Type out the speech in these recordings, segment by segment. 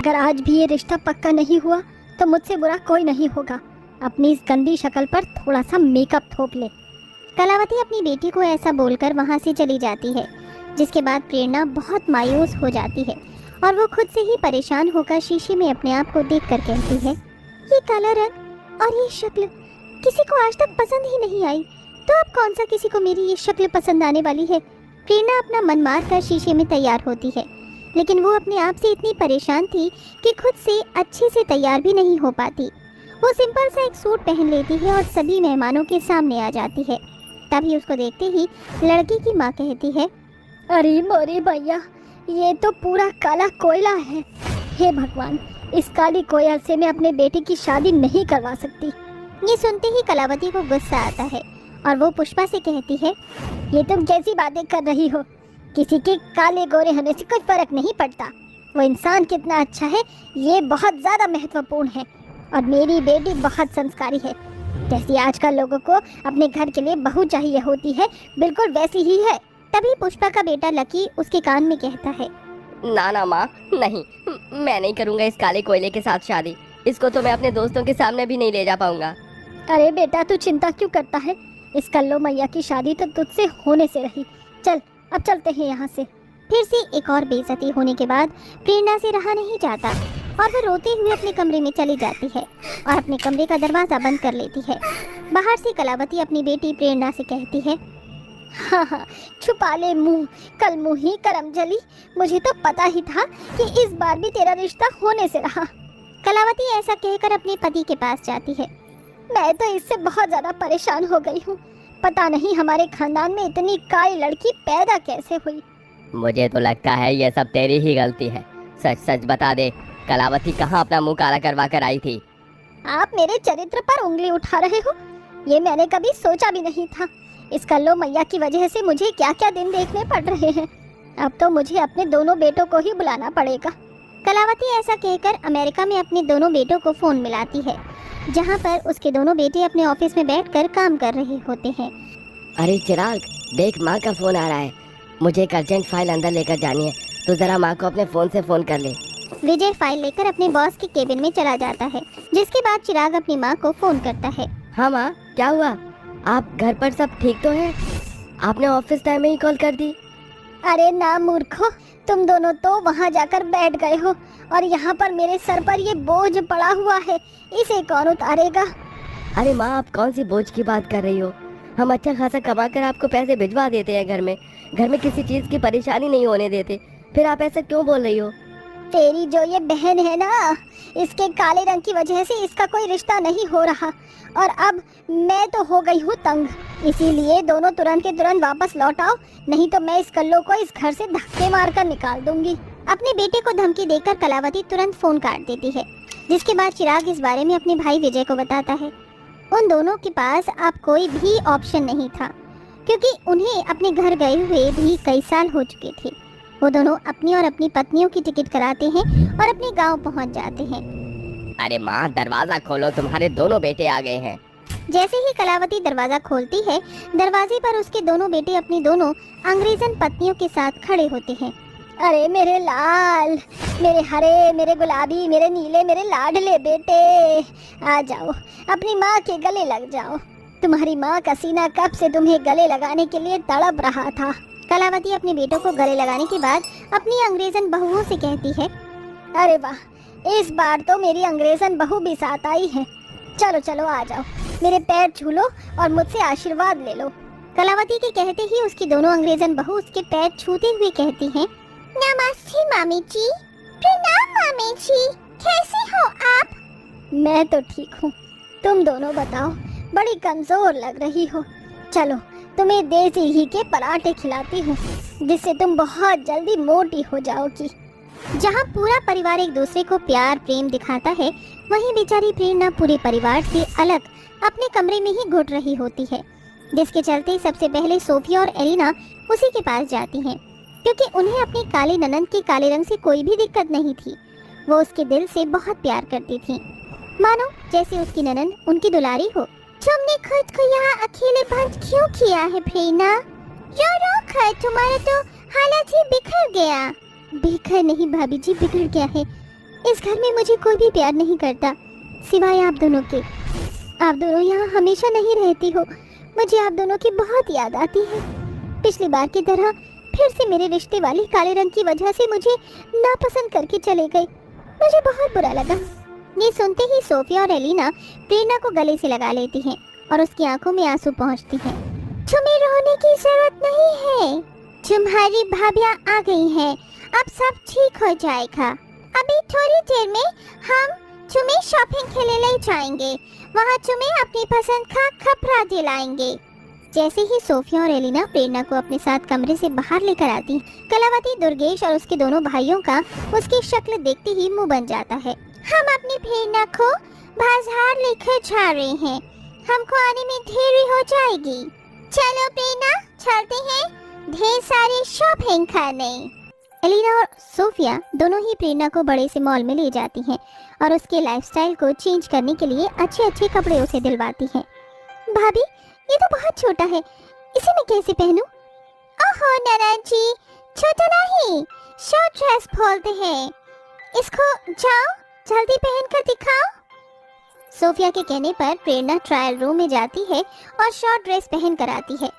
अगर आज भी ये रिश्ता पक्का नहीं हुआ तो मुझसे बुरा कोई नहीं होगा। अपनी इस गंदी शक्ल पर थोड़ा सा मेकअप थोप ले। कलावती अपनी बेटी को ऐसा बोलकर वहाँ से चली जाती है, जिसके बाद प्रेरणा बहुत मायूस हो जाती है और वो खुद से ही परेशान होकर शीशे में अपने आप को देखकर कहती है, ये काला रंग और ये शक्ल किसी को आज तक पसंद ही नहीं आई, तो अब कौन सा किसी को मेरी ये शक्ल पसंद आने वाली है। प्रेरणा अपना मन मार कर शीशे में तैयार होती है, लेकिन वो अपने आप से इतनी परेशान थी कि खुद से अच्छे से तैयार भी नहीं हो पाती। वो सिंपल सा एक सूट पहन लेती है और सभी मेहमानों के सामने आ जाती है। तभी उसको देखते ही लड़की की माँ कहती है, अरे मोरे भैया, ये तो पूरा काला कोयला है। हे भगवान, इस काली कोयल से मैं अपने बेटे की शादी नहीं करवा सकती। ये सुनते ही कलावती को गुस्सा आता है और वो पुष्पा से कहती है, ये तुम कैसी बातें कर रही हो? किसी के काले गोरे होने से कुछ फर्क नहीं पड़ता। वो इंसान कितना अच्छा है ये बहुत ज़्यादा महत्वपूर्ण है। और मेरी बेटी बहुत संस्कारी है। जैसी आजकल लोगों को अपने घर के लिए बहू चाहिए होती है, बिल्कुल वैसी ही है। तभी पुष्पा का बेटा लकी उसके कान में कहता है, ना ना माँ, नहीं, मैं नहीं करूँगा इस काले कोयले के साथ शादी। इसको तो मैं अपने दोस्तों के सामने भी नहीं ले जा पाऊंगा। अरे बेटा, तू चिंता क्यों करता है? इस कल्लो मैया की शादी तो तुझसे होने से रही। चल अब चलते हैं यहाँ से। फिर से एक और बेइज्जती होने के बाद प्रेरणा से रहा नहीं जाता और वो रोते हुए अपने कमरे में चली जाती है और अपने कमरे का दरवाज़ा बंद कर लेती है। बाहर से कलावती अपनी बेटी प्रेरणा से कहती है, हाँ हाँ, छुपा ले मुँह, कल मुँह ही करम जली। मुझे तो पता ही था कि इस बार भी तेरा रिश्ता होने से रहा। कलावती ऐसा कहकर अपने पति के पास जाती है। मैं तो इससे बहुत ज़्यादा परेशान हो गई हूँ। पता नहीं हमारे खानदान में इतनी काली लड़की पैदा कैसे हुई। मुझे तो लगता है ये सब तेरी ही गलती है। सच सच बता दे, कलावती कहाँ अपना मुंह काला करवा कर आई थी? आप मेरे चरित्र पर उंगली उठा रहे हो? ये मैंने कभी सोचा भी नहीं था। इस कल्लो मैया की वजह से मुझे क्या क्या दिन देखने पड़ रहे हैं। अब तो मुझे अपने दोनों बेटों को ही बुलाना पड़ेगा। कलावती ऐसा कहकर अमेरिका में अपने दोनों बेटों को फ़ोन मिलाती है, जहाँ पर उसके दोनों बेटे अपने ऑफिस में बैठकर काम कर रहे होते हैं। अरे चिराग, देख माँ का फ़ोन आ रहा है। मुझे एक अर्जेंट फाइल अंदर लेकर जानी है, तो ज़रा माँ को अपने फ़ोन से फ़ोन कर ले। विजय फाइल लेकर अपने बॉस के केबिन में चला जाता है, जिसके बाद चिराग अपनी माँ को फ़ोन करता है। हाँ माँ, क्या हुआ? आप घर पर सब ठीक तो है? आपने ऑफिस टाइम में ही कॉल कर दी। अरे ना मूर्खो, तुम दोनों तो वहाँ जाकर बैठ गए हो और यहाँ पर मेरे सर पर ये बोझ पड़ा हुआ है। इसे कौन उतारेगा? अरे माँ, आप कौन सी बोझ की बात कर रही हो? हम अच्छा खासा कमा कर आपको पैसे भिजवा देते हैं। घर में किसी चीज़ की परेशानी नहीं होने देते। फिर आप ऐसा क्यों बोल रही हो? तेरी जो ये बहन है ना, इसके काले रंग की वजह से इसका कोई रिश्ता नहीं हो रहा और अब मैं तो हो गई हूँ तंग। इसीलिए दोनों तुरंत के तुरंत वापस लौट आओ, नहीं तो मैं इस कल्लो को इस घर से धक्के मारकर निकाल दूंगी। अपने बेटे को धमकी देकर कलावती तुरंत फ़ोन काट देती है, जिसके बाद चिराग इस बारे में अपने भाई विजय को बताता है। उन दोनों के पास अब कोई भी ऑप्शन नहीं था, क्योंकि उन्हें अपने घर गए हुए भी कई साल हो चुके थे। वो दोनों अपनी और अपनी पत्नियों की टिकट कराते हैं और अपने गांव पहुंच जाते हैं। अरे माँ, दरवाजा खोलो, तुम्हारे दोनों बेटे आ गए हैं। जैसे ही कलावती दरवाजा खोलती है, दरवाजे पर उसके दोनों बेटे अपनी दोनों अंग्रेजन पत्नियों के साथ खड़े होते हैं। अरे मेरे लाल, मेरे हरे, मेरे गुलाबी, मेरे नीले, मेरे लाडले बेटे, आ जाओ, अपनी माँ के गले लग जाओ। तुम्हारी माँ का सीना कब से तुम्हें गले लगाने के लिए तड़प रहा था। कलावती अपने बेटों को गले लगाने के बाद अपनी अंग्रेजन बहुओं से कहती है, अरे वाह, इस बार तो मेरी अंग्रेजन बहू भी साथ आई है। चलो चलो आ जाओ, मेरे पैर छू लो और मुझसे आशीर्वाद ले लो। कलावती के कहते ही उसकी दोनों अंग्रेजन बहू उसके पैर छूते हुए कहती हैं, नमस्ते मामी जी। प्रणाम मामी जी, कैसी हो आप? मैं तो ठीक हूँ, तुम दोनों बताओ, बड़ी कमजोर लग रही हो। चलो तुम्हें देसी घी के पराठे खिलाती हूँ, जिससे तुम बहुत जल्दी मोटी हो जाओगी। जहाँ पूरा परिवार एक दूसरे को प्यार प्रेम दिखाता है, वहीं बेचारी प्रेरणा पूरे परिवार से अलग अपने कमरे में ही घुट रही होती है, जिसके चलते सबसे पहले सोफिया और एलिना उसी के पास जाती हैं, क्योंकि उन्हें अपनी काली ननंद के काले रंग से कोई भी दिक्कत नहीं थी। वो उसके दिल से बहुत प्यार करती थी, मानो जैसे उसकी ननंद उनकी दुलारी हो। तुमने खुद को यहाँ अकेले बंद क्यों किया है प्रेरणा? रो रो कर तुम्हारा तो हालत ही बिखर गया। बिखर नहीं भाभी जी, बिगड़ गया है। इस घर में मुझे कोई भी प्यार नहीं करता सिवाय आप दोनों के। आप दोनों यहाँ हमेशा नहीं रहती हो, मुझे आप दोनों की बहुत याद आती है। पिछली बार की तरह फिर से मेरे रिश्ते वाले काले रंग की वजह से मुझे नापसंद करके चले गए। मुझे बहुत बुरा लगा। ये सुनते ही सोफिया और एलिना प्रेरणा को गले से लगा लेती हैं और उसकी आंखों में आंसू पहुंचती हैं। तुम्हें रोने की जरूरत नहीं है, तुम्हारी भाभियां आ गई हैं, अब सब ठीक हो जाएगा। अभी थोड़ी देर में हम तुम्हें शॉपिंग के लिए ले जाएंगे, वहाँ तुम्हें अपनी पसंद का कपड़ा दिलाएंगे। जैसे ही सोफिया और एलिना प्रेरणा को अपने साथ कमरे से बाहर लेकर आती, कलावती, दुर्गेश और उसके दोनों भाइयों का उसकी शक्ल देखते ही मुंह बन जाता है। हम अपनी प्रेरणा को बाजार लेकर जा रहे हैं, हमको आने में देरी हो जाएगी। चलो प्रेरणा, चलते हैं ढेर सारी शॉपिंग करने। एलिना और सोफिया दोनों ही प्रेरणा को बड़े से मॉल में ले जाती हैं और उसके लाइफस्टाइल को चेंज करने के लिए अच्छे अच्छे कपड़े उसे दिलवाती हैं। भाभी, ये तो बहुत छोटा है, इसे मैं कैसे पहनूं? ओहो ननद जी, छोटा नहीं, शॉर्ट ड्रेस बोलते हैं इसको, जाओ जल्दी पहन कर दिखाओ। सोफिया के कहने पर प्रेरणा ट्रायल रूम में जाती है और शॉर्ट ड्रेस पहन कर आती है।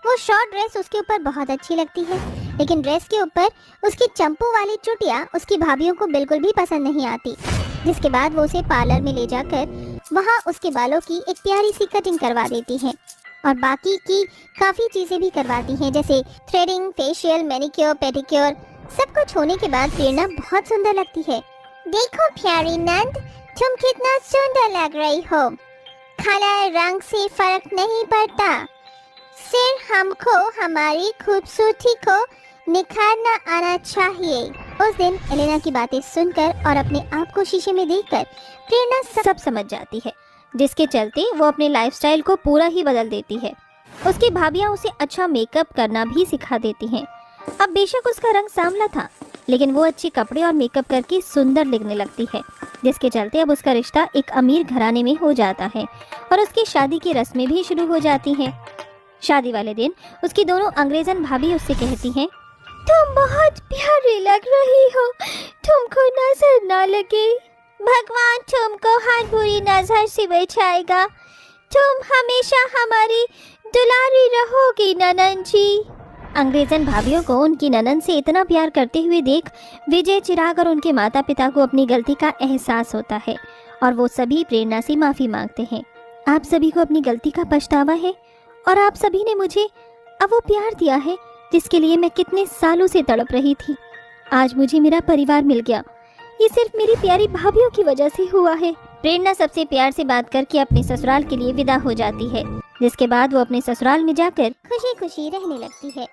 वो शॉर्ट ड्रेस उसके ऊपर बहुत अच्छी लगती है, लेकिन ड्रेस के ऊपर उसकी चंपू वाली चुटिया उसकी भाभियों को बिल्कुल भी पसंद नहीं आती। जिसके बाद वो उसे पार्लर में ले जाकर वहाँ उसके बालों की एक प्यारी सी कटिंग करवा देती हैं और बाकी की काफ़ी चीज़ें भी करवाती हैं, जैसे थ्रेडिंग, फेशियल, मैनिक्योर, पेडिक्योर। सब कुछ होने के बाद प्रेरणा बहुत सुंदर लगती है। देखो प्यारी नंद, तुम कितना सुंदर लग रही हो, कलर रंग से फर्क नहीं पड़ता, सिर्फ हमको हमारी खूबसूरती को निखारना आना चाहिए। उस दिन एलेना की बातें सुनकर और अपने आप को शीशे में देखकर प्रेरणा सब समझ जाती है, जिसके चलते वो अपने लाइफस्टाइल को पूरा ही बदल देती है। उसकी भाभियां उसे अच्छा मेकअप करना भी सिखा देती हैं। अब बेशक उसका रंग सांवला था, लेकिन वो अच्छे कपड़े और मेकअप करके सुंदर दिखने लगती है, जिसके चलते अब उसका रिश्ता एक अमीर घराने में हो जाता है और उसकी शादी की रस्में भी शुरू हो जाती हैं। शादी वाले दिन उसकी दोनों अंग्रेजन भाभी उससे कहती हैं, तुम बहुत प्यारी लग रही हो, तुमको नजर ना लगे, भगवान तुमको हर बुरी नजर से बचाएगा, तुम हमेशा हमारी दुलारी रहोगी ननन जी। अंग्रेजन भाभियों को उनकी ननन से इतना प्यार करते हुए देख विजय, चिराग और उनके माता पिता को अपनी गलती का एहसास होता है और वो सभी प्रेरणा से माफ़ी मांगते हैं। आप सभी को अपनी गलती का पछतावा है और आप सभी ने मुझे अब वो प्यार दिया है जिसके लिए मैं कितने सालों से तड़प रही थी। आज मुझे मेरा परिवार मिल गया, ये सिर्फ मेरी प्यारी भाभियों की वजह से हुआ है। प्रेरणा सबसे प्यार से बात करके अपने ससुराल के लिए विदा हो जाती है, जिसके बाद वो अपने ससुराल में जाकर खुशी खुशी रहने लगती है।